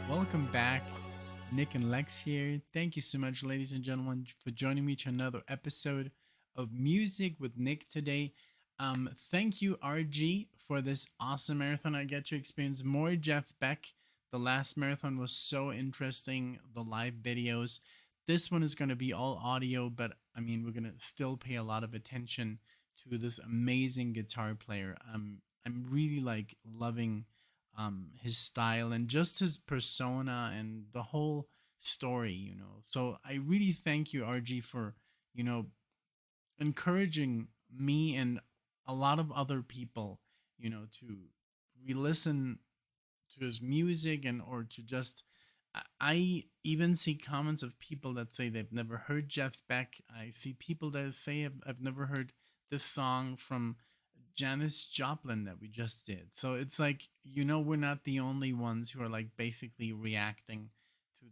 Welcome back. Nick and Lex here. Thank you so much, ladies and gentlemen, for joining me to another episode of Music with Nick today. Thank you, RG, for this awesome marathon. I get to experience more Jeff Beck. The last marathon was so interesting, the live videos. This one is going to be all audio, but I mean, we're going to still pay a lot of attention to this amazing guitar player. I'm really like loving his style and just his persona and the whole story. So I really thank you, RG, for, you know, encouraging me and a lot of other people, to re-listen to his music and or to just I even see comments of people that say they've never heard Jeff Beck. I see people that say I've never heard this song from Janis Joplin that we just did. So it's like, we're not the only ones who are like basically reacting to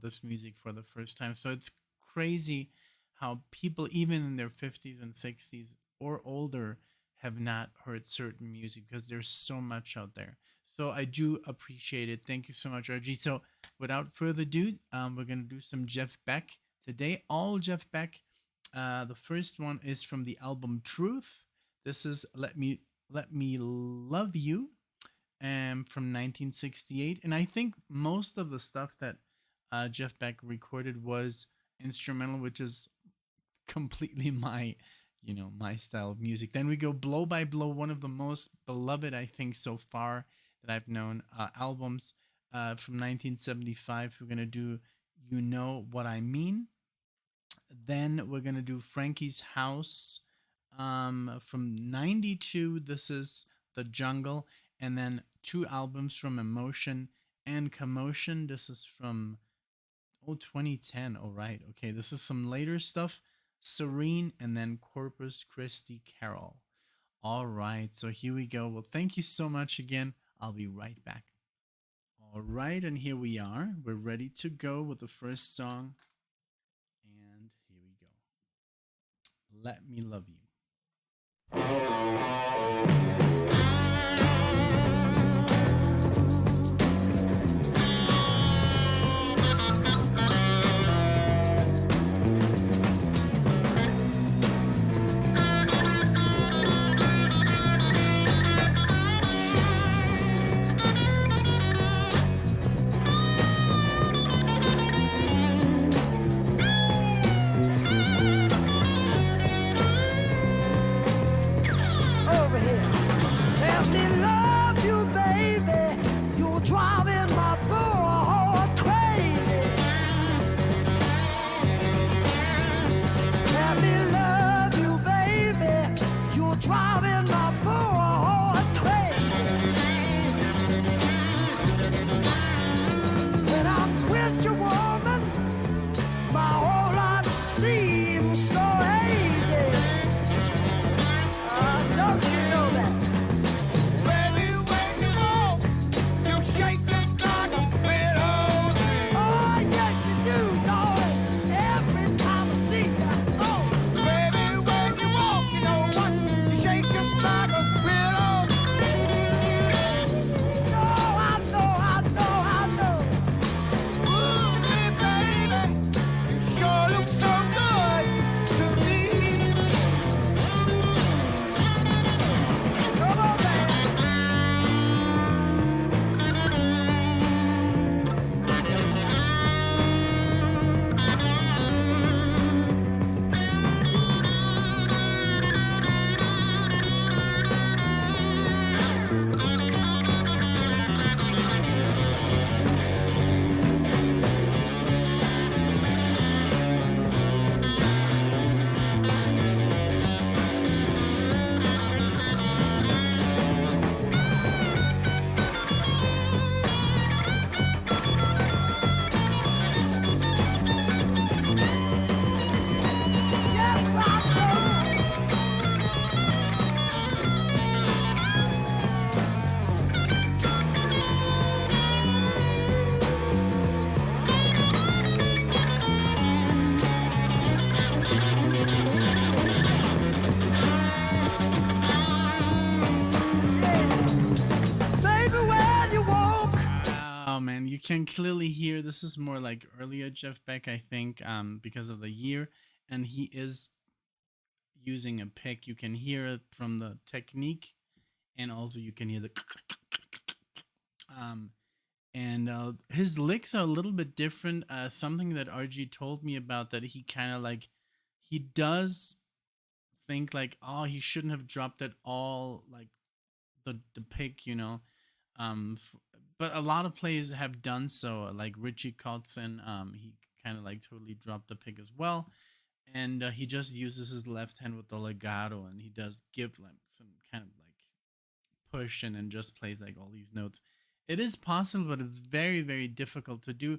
this music for the first time. So it's crazy how people even in their 50s and 60s or older have not heard certain music because there's so much out there. So I do appreciate it. Thank you so much, RG. So without further ado, we're gonna do some Jeff Beck today. All Jeff Beck. The first one is from the album Truth. This is Let Me Love You, from 1968. And I think most of the stuff that Jeff Beck recorded was instrumental, which is completely my style of music. Then we go Blow by Blow, one of the most beloved, I think, so far that I've known, albums, from 1975. We're gonna do You Know What I Mean. Then we're gonna do Frankie's House, from 92. This is The Jungle. And then two albums from Emotion and Commotion. This is from 2010. All right, okay, this is some later stuff. Serene, and then Corpus Christi Carol. All right, so here we go. Well, thank you so much again. I'll be right back. All right, and here we are. We're ready to go with the first song. And here we go. Let Me Love You. can clearly hear this is more like earlier Jeff Beck, I think, because of the year, and he is using a pick. You can hear it from the technique, and also you can hear the um, and his licks are a little bit different. Something that RG told me about that he kind of like he does think like, oh, he shouldn't have dropped it all like the pick, you know. But a lot of players have done so. Like Richie Kotzen, he kind of like totally dropped the pick as well, and he just uses his left hand with the legato, and he does give like some kind of like push, and then just plays like all these notes. It is possible, but it's very very difficult to do.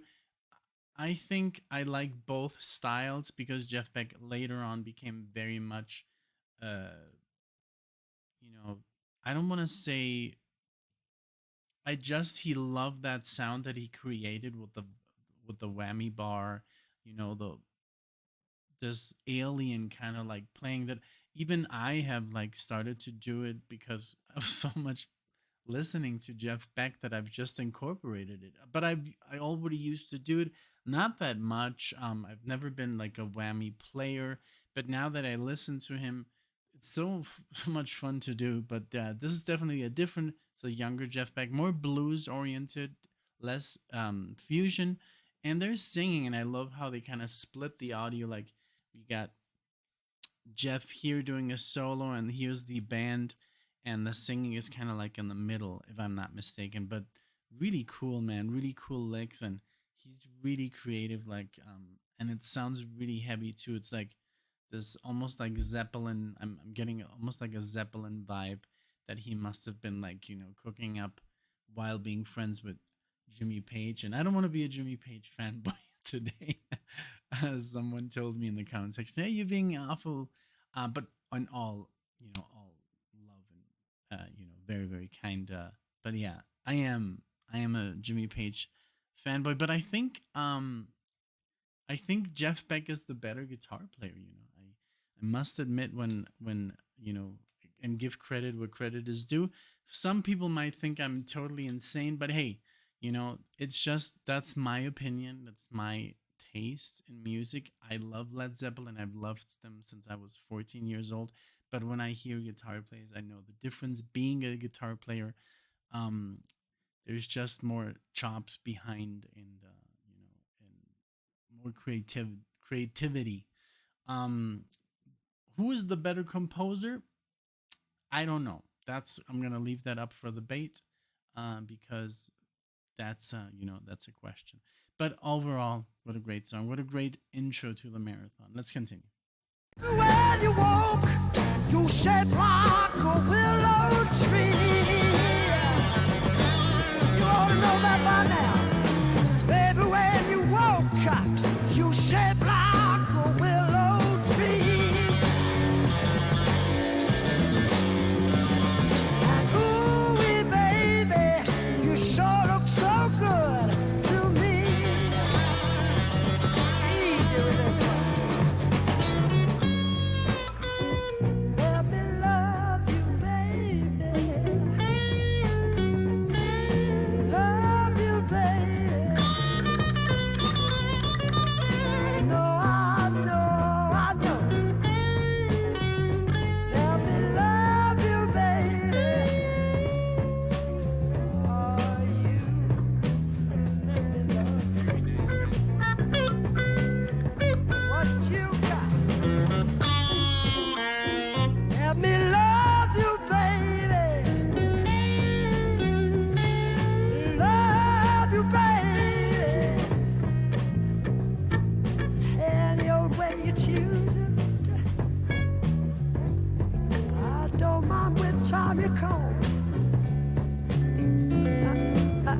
I think I like both styles because Jeff Beck later on became very much, uh, you know, I don't want to say I just he loved that sound that he created with the whammy bar, you know, the this alien kind of like playing that even I have like started to do it because of so much listening to Jeff Beck that I've just incorporated it. But I already used to do it, not that much. I've never been like a whammy player, but now that I listen to him, it's so much fun to do. But this is definitely a different, it's a younger Jeff Beck, more blues oriented, less fusion, and they're singing, and I love how they kind of split the audio. Like we got Jeff here doing a solo, and here's the band, and the singing is kind of like in the middle, if I'm not mistaken. But really cool, man, really cool licks, and he's really creative. Like, and it sounds really heavy too. It's like this almost like Zeppelin. I'm getting almost like a Zeppelin vibe that he must have been like, you know, cooking up while being friends with Jimmy Page. And I don't want to be a Jimmy Page fanboy today, as someone told me in the comment section. Hey, you're being awful, but on all, you know, all love and you know, very very kind. But yeah, I am a Jimmy Page fanboy. But I think Jeff Beck is the better guitar player. You know, I must admit when you know, and give credit where credit is due. Some people might think I'm totally insane, but hey, you know, it's just that's my opinion. That's my taste in music. I love Led Zeppelin. I've loved them since I was 14 years old. But when I hear guitar players, I know the difference. Being a guitar player, um, there's just more chops behind, and you know, and more creativity. Um, who is the better composer? I don't know. That's I'm gonna leave that up for debate, because that's you know, that's a question. But overall, what a great song! What a great intro to the marathon. Let's continue. When you walk, you shape like a willow tree. You ought to know that by now. Baby, when you walk, you shape like a willow tree. And ooh, baby, you sure look so good to me. Easy with this one. Let me love you, baby. Love you, baby. I know. Let me love you, baby. Oh, you let me love what you got. Let me love you, baby. Love you, baby. Any old way you choose it. I don't mind which time you call. Yeah.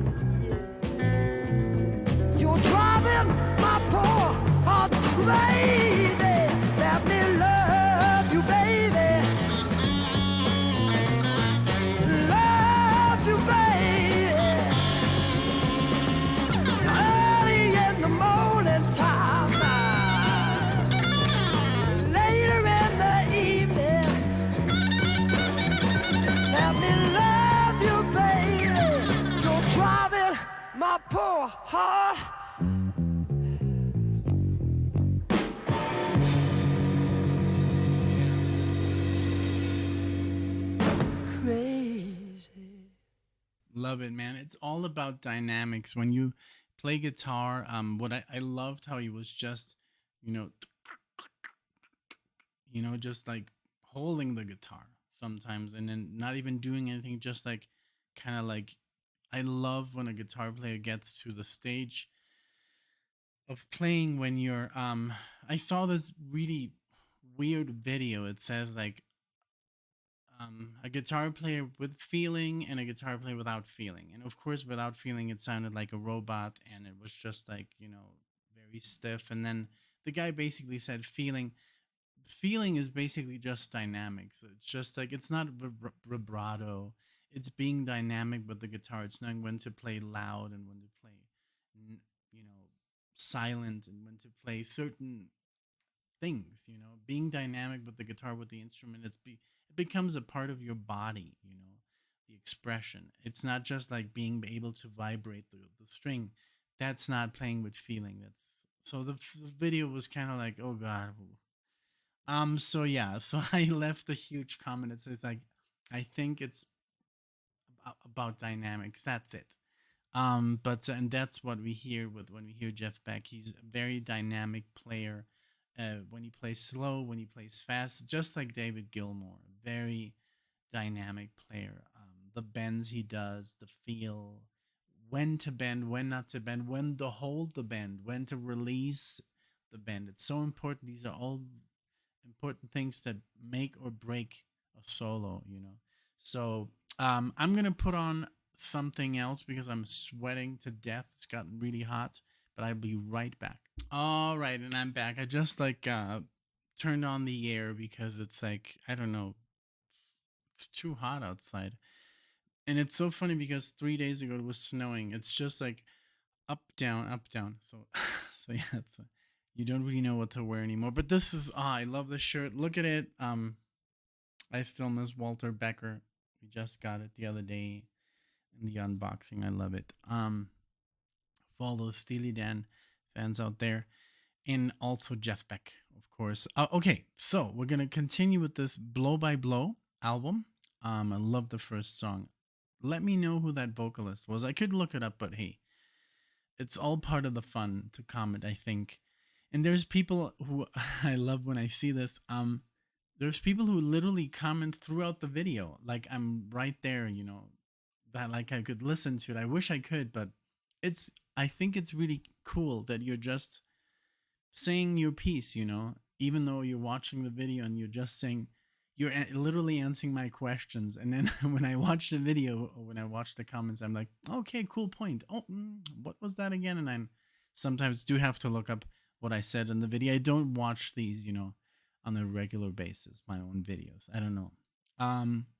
You're driving my poor heart crazy. Let me love you, baby. Love you, baby. Early in the morning time, later in the evening. Let me Love it, man. It's all about dynamics. When you play guitar, what I loved how he was just, you know, just like holding the guitar sometimes and then not even doing anything, just like kind of like I love when a guitar player gets to the stage of playing when you're I saw this really weird video. It says like a guitar player with feeling and a guitar player without feeling. And of course, without feeling, it sounded like a robot and it was just like, very stiff. And then the guy basically said feeling is basically just dynamics. It's just like, it's not vibrato. It's being dynamic with the guitar. It's knowing when to play loud and when to play, n- you know, silent and when to play certain things, being dynamic with the guitar, with the instrument. It becomes a part of your body, the expression. It's not just like being able to vibrate the string. That's not playing with feeling. That's so the video was kind of like, oh god. So yeah, so I left a huge comment. It says like, I think it's about dynamics. That's it. But and that's what we hear with when we hear Jeff Beck. He's a very dynamic player. When he plays slow, when he plays fast, just like David Gilmour, very dynamic player. The bends he does, the feel, when to bend, when not to bend, when to hold the bend, when to release the bend. It's so important. These are all important things that make or break a solo. So I'm gonna put on something else because I'm sweating to death. It's gotten really hot, but I'll be right back. All right, and I'm back. I just like turned on the air because it's like, I don't know, it's too hot outside. And it's so funny because 3 days ago it was snowing. It's just like up down up down. So so yeah, you don't really know what to wear anymore. But this is I love this shirt. Look at it. I still miss Walter Becker. We just got it the other day in the unboxing. I love it. For all those Steely Dan fans out there, and also Jeff Beck, of course. Okay, so we're gonna continue with this Blow by Blow album. I love the first song. Let me know who that vocalist was. I could look it up, but hey, it's all part of the fun to comment, I think. And there's people who I love when I see this. There's people who literally comment throughout the video, like I'm right there, that like I could listen to it. I wish I could, but I think it's really cool that you're just saying your piece, even though you're watching the video and you're just saying, you're literally answering my questions. And then when I watch the video or when I watch the comments, I'm like, okay, cool point. Oh, what was that again? And I sometimes do have to look up what I said in the video. I don't watch these, on a regular basis, my own videos. I don't know.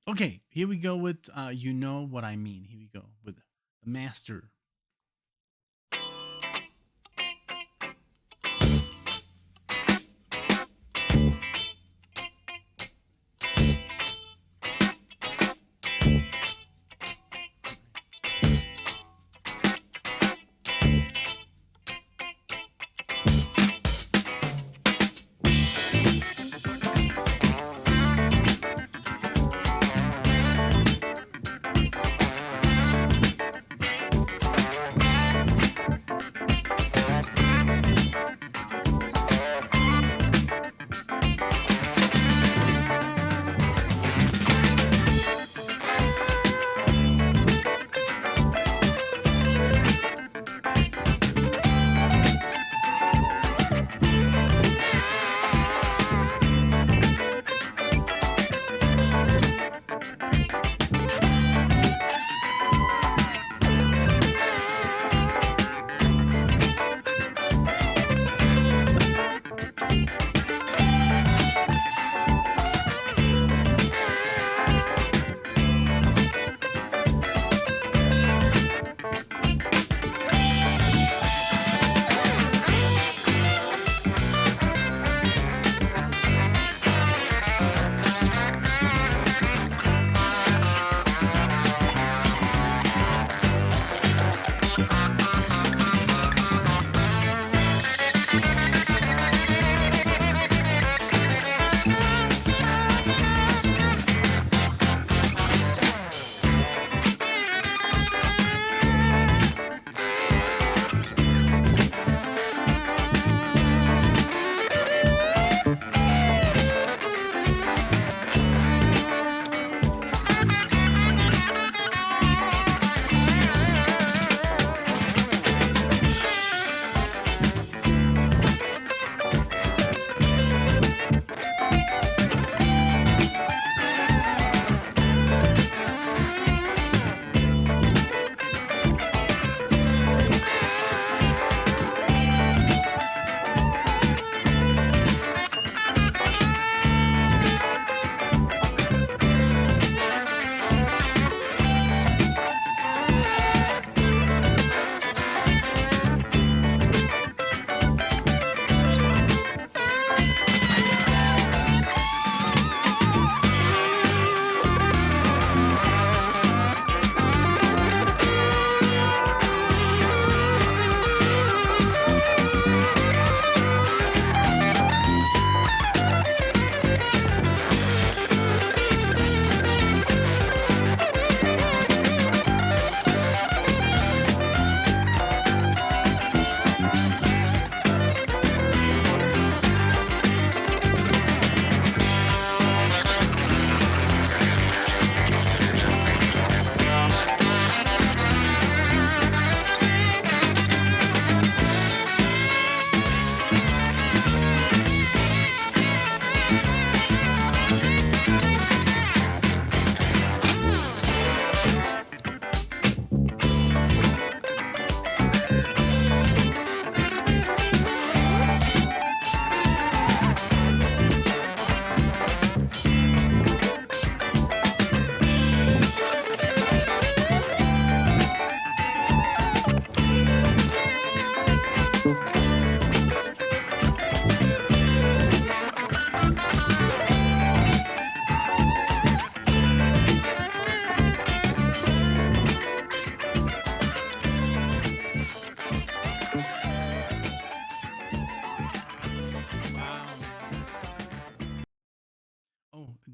Okay, here we go with You Know What I Mean. Here we go with the master.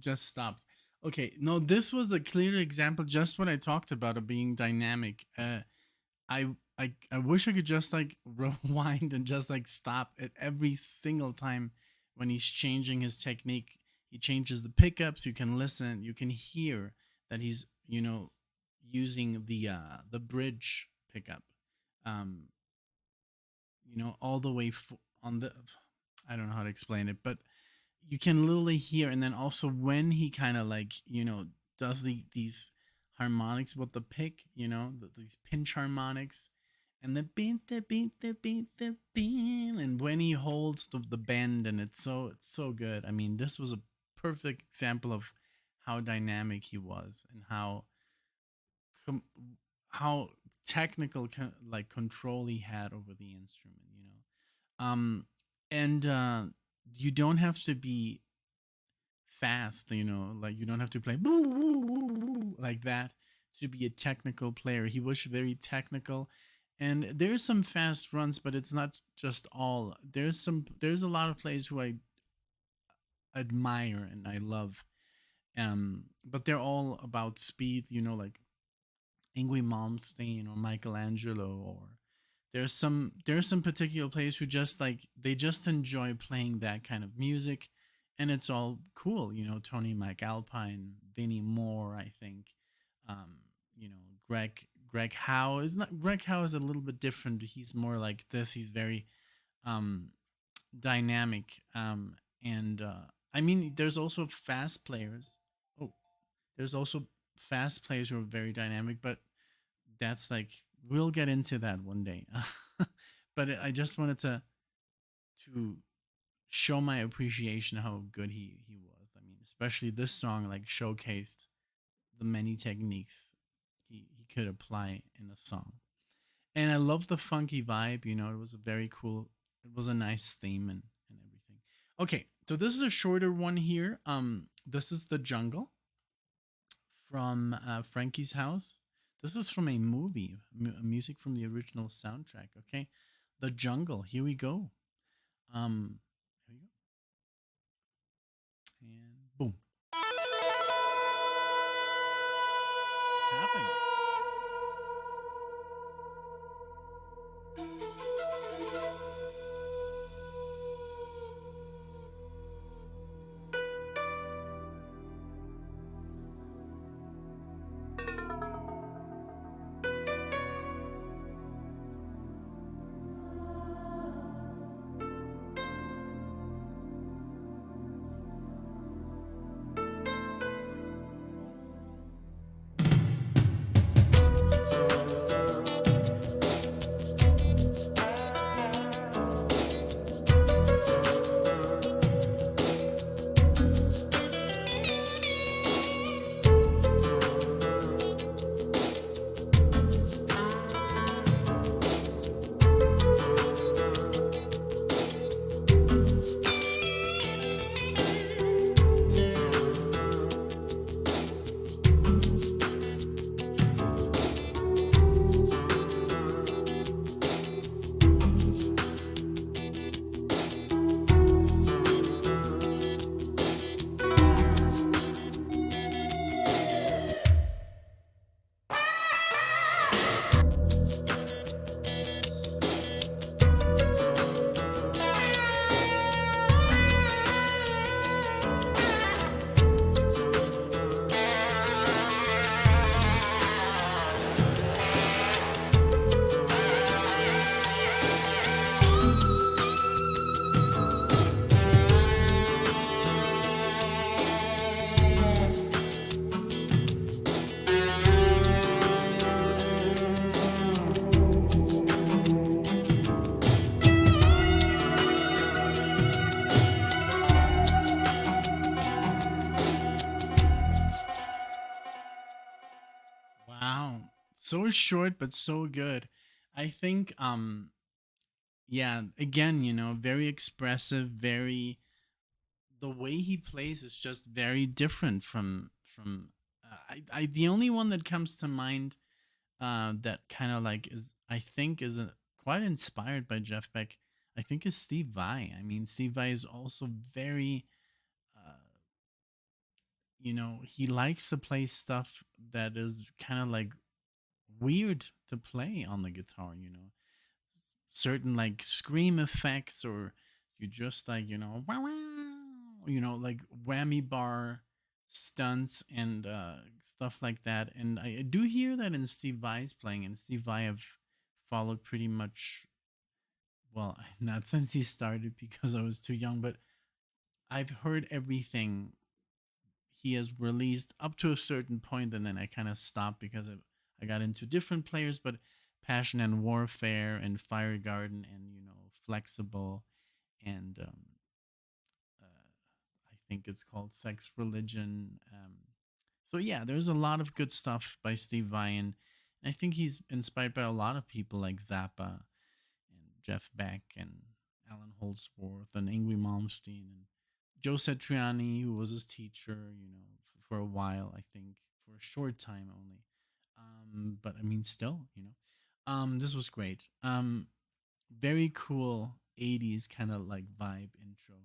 just stopped. Okay, no, this was a clear example, just what I talked about of being dynamic. I wish I could just like rewind and just like stop at every single time when he's changing his technique. He changes the pickups. You can listen. You can hear that he's using the bridge pickup. Um, all the way on the. I don't know how to explain it, but you can literally hear, and then also when he kind of like does these harmonics with the pick, these pinch harmonics, and the beat, the beat, the beat, the beat, and when he holds the bend, and it's so good. I mean, this was a perfect example of how dynamic he was and com- how technical like control he had over the instrument. And you don't have to be fast, like you don't have to play like that to be a technical player. He was very technical, and there's some fast runs, but it's not just all. There's a lot of players who I admire and I love, but they're all about speed, like Ingrid Malmsteen or Michelangelo, or there's some particular players who just like they just enjoy playing that kind of music, and it's all cool. Tony McAlpine, Vinnie Moore, I think. Um, you know, Greg Howe is not Greg Howe is a little bit different. He's more like this. He's very um dynamic. And I mean, there's also fast players. Oh, there's also fast players who are very dynamic, but that's like we'll get into that one day. But I just wanted to show my appreciation how good he was. I mean, especially this song like showcased the many techniques he could apply in a song. And I love the funky vibe. It was a very cool. It was a nice theme and everything. Okay, so this is a shorter one here. This is the jungle from Frankie's house. This is from a movie, music from the original soundtrack. Okay, the jungle. Here we go. Here we go, and boom, tapping. Wow, so short but so good. I think yeah, again, very expressive, very the way he plays is just very different from I the only one that comes to mind that kind of like is I think is quite inspired by Jeff Beck. I think is Steve Vai. I mean, Steve Vai is also very uh, he likes to play stuff that is kind of like weird to play on the guitar, certain like scream effects, or you just like, wow, wow, like whammy bar stunts and stuff like that. And I do hear that in Steve Vai's playing, and Steve Vai have followed pretty much, well, not since he started because I was too young, but I've heard everything he has released up to a certain point, and then I kind of stopped because I got into different players. But Passion and Warfare and Fire Garden and Flexible and I think it's called Sex Religion. So yeah, there's a lot of good stuff by Steve Vai, and I think he's inspired by a lot of people like Zappa and Jeff Beck and Alan Holdsworth and Ingrid Malmsteen and Joe Satriani, who was his teacher, for a while, I think, for a short time only. But I mean, still, this was great. Very cool 80s kind of like vibe intro.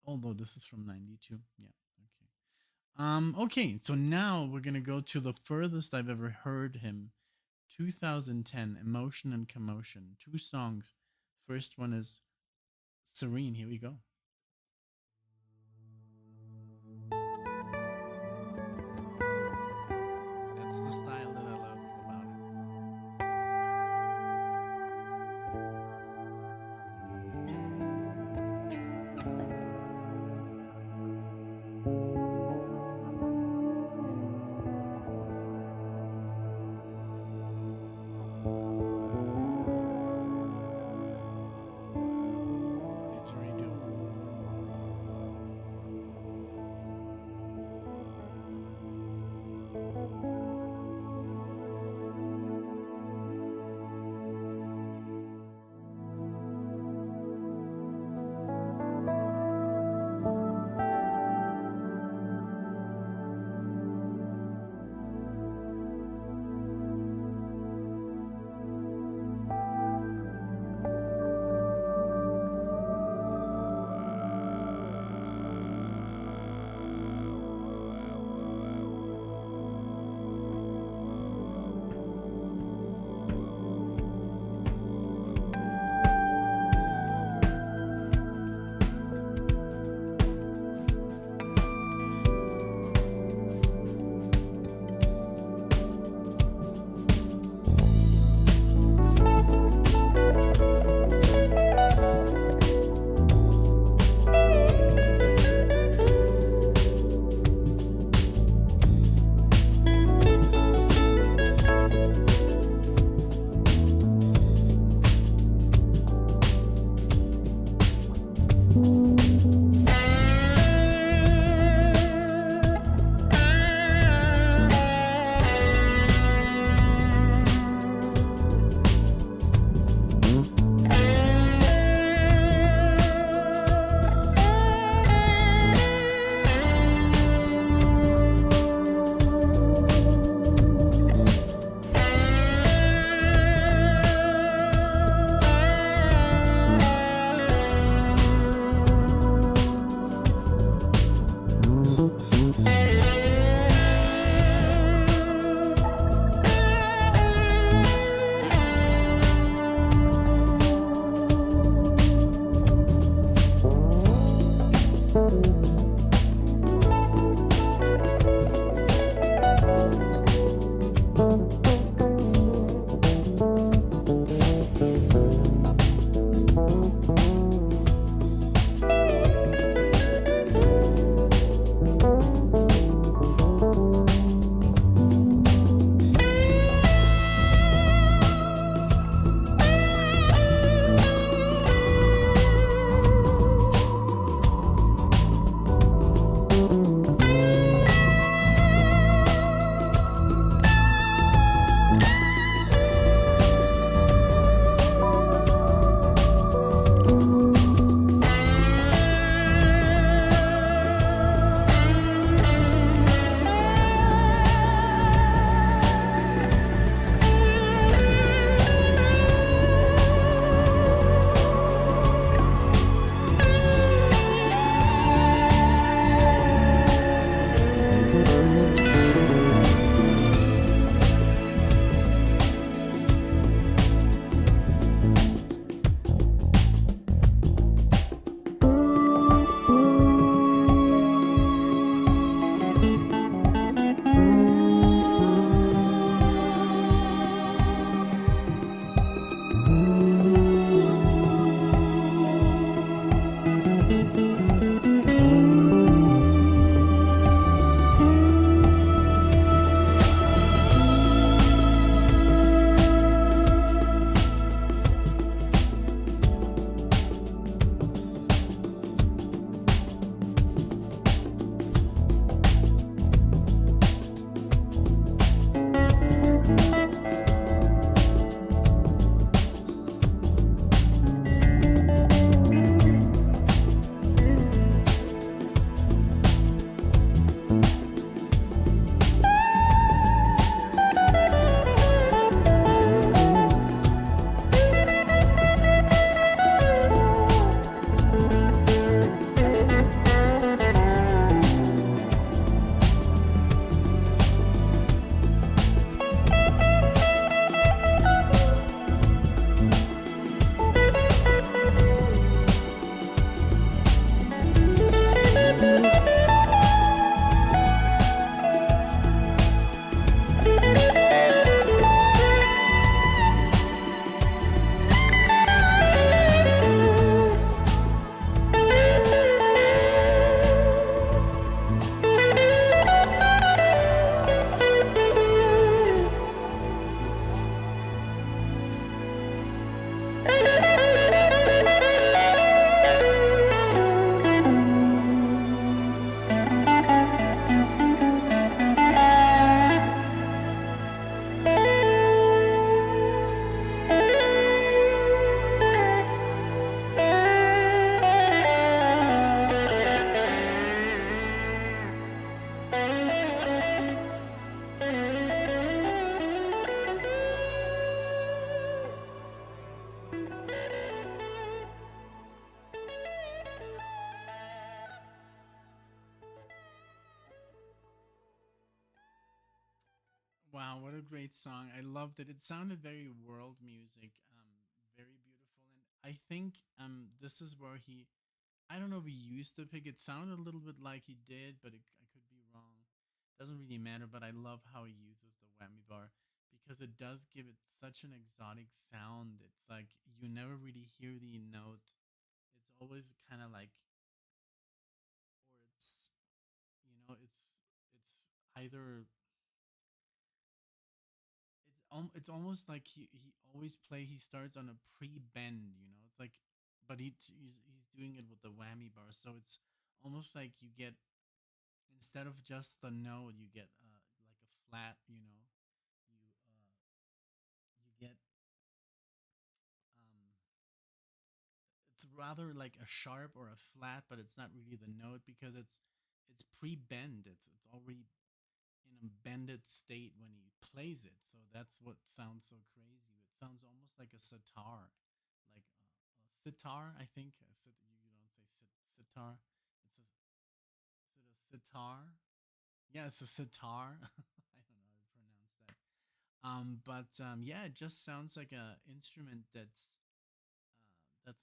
Although this is from 92. Yeah. Okay. Okay, so now we're gonna go to the furthest I've ever heard him. 2010, Emotion and Commotion. Two songs. First one is Serene. Here we go. That's the style that I love about it. Didgeridoo. Wow, what a great song. I loved it. It sounded very world music, very beautiful. And I think this is where he, I don't know if he used to pick. It sounded a little bit like he did, but I could be wrong. Doesn't really matter, but I love how he uses the whammy bar because it does give it such an exotic sound. It's like you never really hear the note. It's always kind of like, or it's either it's almost like he always play he starts on a pre-bend, it's like, but he's doing it with the whammy bar, so it's almost like you get, instead of just the note, you get like a flat, you get um it's rather like a sharp or a flat, but it's not really the note because it's pre-bend, it's already in a bended state when he plays it. So that's what sounds so crazy. It sounds almost like a sitar, like a sitar. I think you don't say sitar. It's a is it a sitar? Yeah, it's a sitar. I don't know how to pronounce that. But yeah, it just sounds like a instrument that's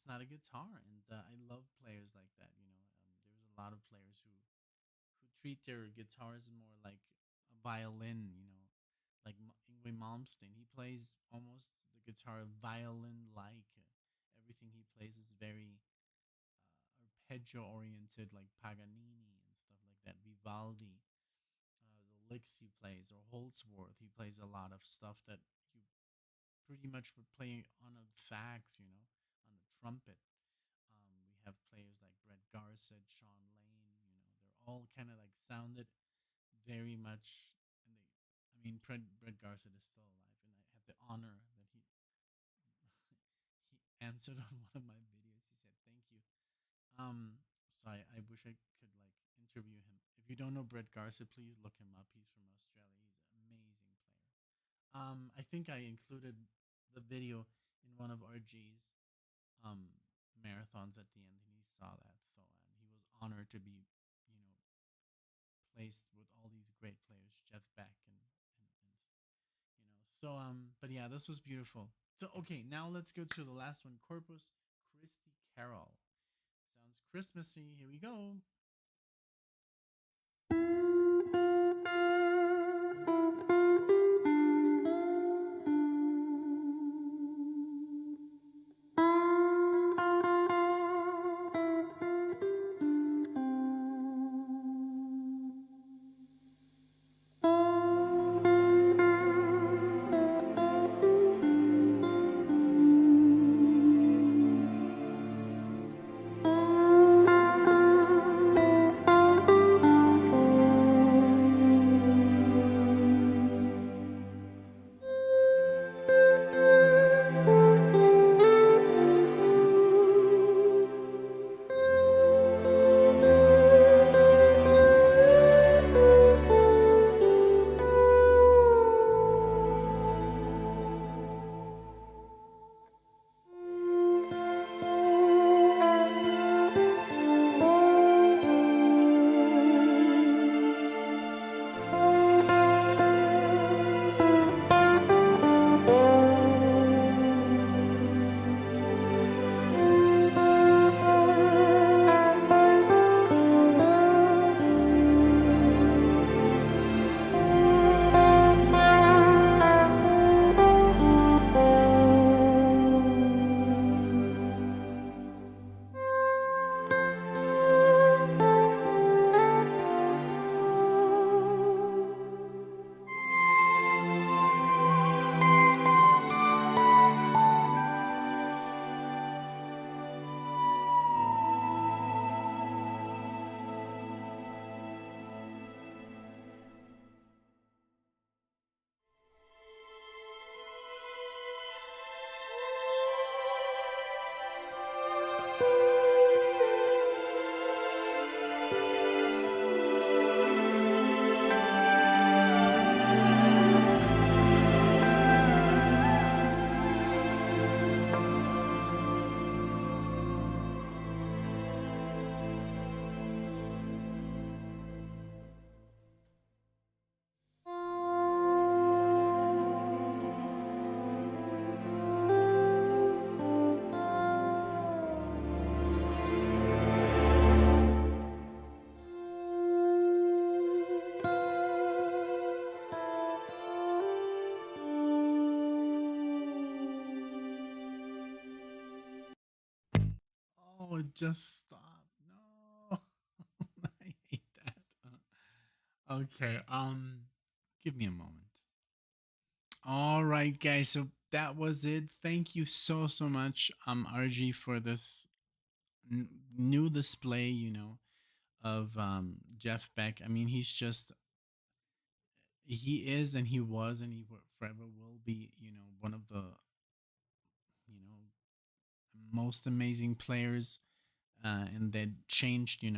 not a guitar, and I love players like that. There's a lot of players who treat their guitars more like a violin, like Ingwe Malmsteen. He plays almost the guitar violin like. Everything he plays is very arpeggio oriented, like Paganini and stuff like that. Vivaldi, the licks he plays, or Holdsworth, he plays a lot of stuff that you pretty much would play on a sax, on the trumpet. We have players like Brett Garsed, Sean Lane. They're all kind of like sounded very much, and I mean, Brett Garsed is still alive, and I had the honor that he answered on one of my videos. He said thank you. So I wish I could like interview him. If you don't know Brett Garsed, please look him up. He's from Australia. He's an amazing player. I think I included the video in one of RG's um marathons at the end, and he saw that. So and he was honored to be, you know, placed with all these great players, Jeff Beck and So but yeah, this was beautiful. So okay, now let's go to the last one, Corpus Christi Carol. Sounds Christmassy. Here we go. just stop. No. I hate that. Okay. Give me a moment. All right, guys. So that was it. Thank you so much, RG, for this n- new display. Of Jeff Beck. I mean, he is and he was and forever will be. One of the most amazing players, and that changed. Kind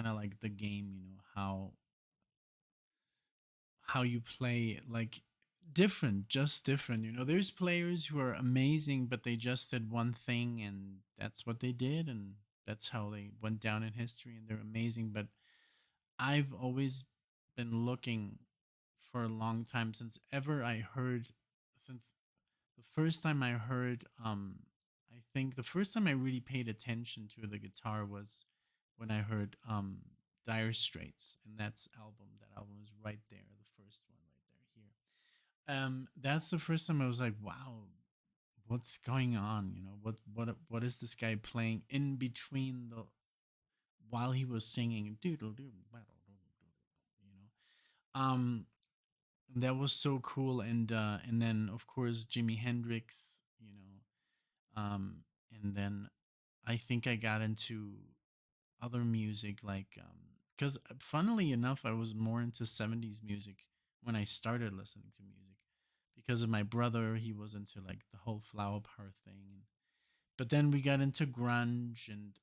of like the game. How you play, like different, just different. There's players who are amazing, but they just did one thing, and that's what they did, and that's how they went down in history, and they're amazing. But I've always been looking for a long time since the first time I heard, I think the first time I really paid attention to the guitar was when I heard Dire Straits, and that album is right there, the first one right there here. That's the first time I was like, wow, what's going on? What is this guy playing in between the while he was singing doodle doodle um that was so cool. And then of course Jimi Hendrix, you and then I think I got into other music, like because funnily enough I was more into 70s music when I started listening to music, because of my brother. He was into like the whole flower power thing, but then we got into grunge, and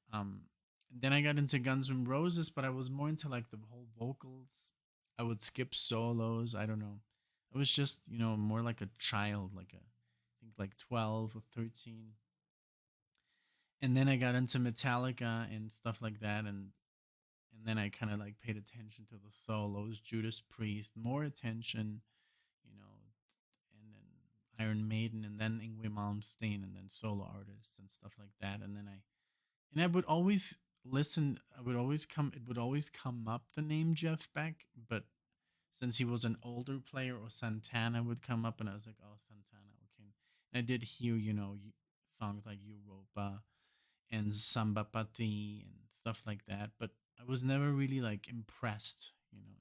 then I got into Guns N' Roses, but I was more into like the whole vocals. I would skip solos. I don't know. I was just, more like a child, I think like 12 or 13. And then I got into Metallica and stuff like that, and then I kind of like paid attention to the solos, Judas Priest, more attention, you know, and then Iron Maiden, and then Ingrid Malmsteen, and then solo artists and stuff like that. And I would always listen. It would always come up the name Jeff Beck, but since he was an older player, or Santana would come up, and I was like, oh, Santana, okay. And I did hear, songs like Europa and Samba Pati and stuff like that, but I was never really like impressed.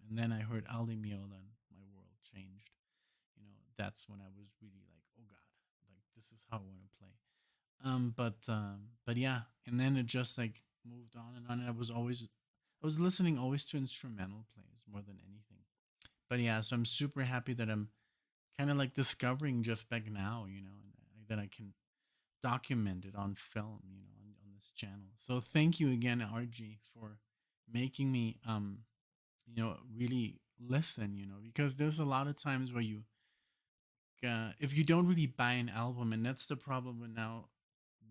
And then I heard Ali Miola, and my world changed. That's when I was really like, oh God, like this is how I want to play. But yeah, and then it just like moved on and on. And I was listening always to instrumental plays more than anything. But yeah, so I'm super happy that I'm kind of like discovering Jeff Beck now, and that I can document it on film, on this channel. So thank you again, RG, for making me, really listen, because there's a lot of times where if you don't really buy an album, and that's the problem with now,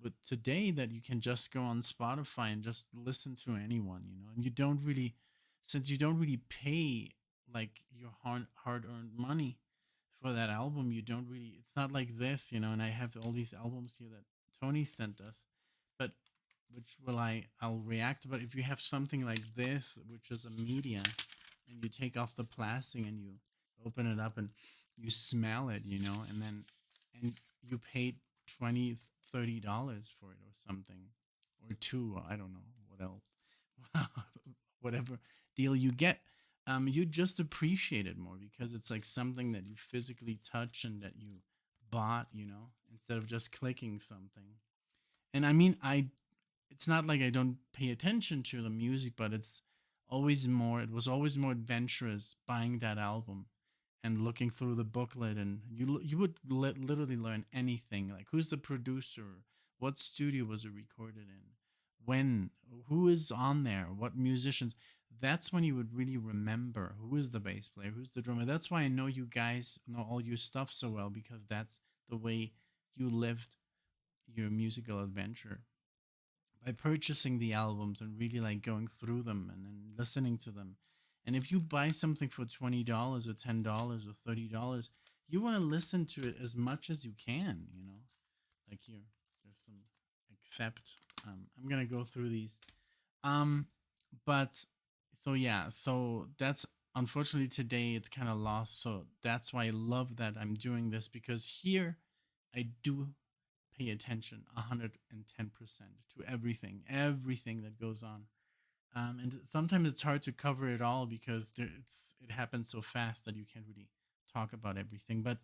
with today, that you can just go on Spotify and just listen to anyone, and since you don't really pay like your hard earned money for that album, you don't really, it's not like this, and I have all these albums here that Tony sent us, but which I'll react. But if you have something like this, which is a media, and you take off the plastic and you open it up and you smell it, and you paid 20, $30 for it or something, or two, I don't know what else, whatever deal you get, you just appreciate it more, because it's like something that you physically touch and that you bought, instead of just clicking something. And I mean, it's not like I don't pay attention to the music, but it was always more adventurous buying that album and looking through the booklet, and you would literally learn anything, like who's the producer, what studio was it recorded in, when, who is on there, what musicians. That's when you would really remember who is the bass player, who's the drummer. That's why I know you guys know all your stuff so well, because that's the way you lived your musical adventure, by purchasing the albums and really like going through them and then listening to them. And if you buy something for $20 or $10 or $30, you want to listen to it as much as you can, Like here, there's some accept. I'm gonna go through these. Um, but so yeah, so that's unfortunately today it's kind of lost. So that's why I love that I'm doing this, because here I do pay attention 110% to everything that goes on. And sometimes it's hard to cover it all because it happens so fast that you can't really talk about everything. But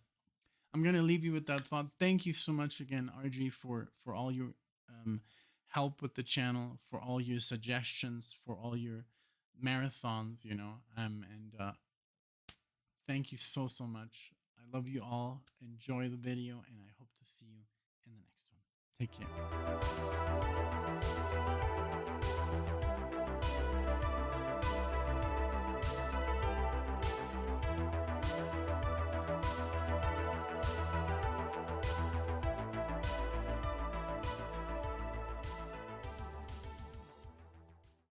I'm gonna leave you with that thought. Thank you so much again, RG, for all your um, help with the channel, for all your suggestions, for all your marathons. And thank you so much. I love you all. Enjoy the video, and I hope to see you in the next one. Take care.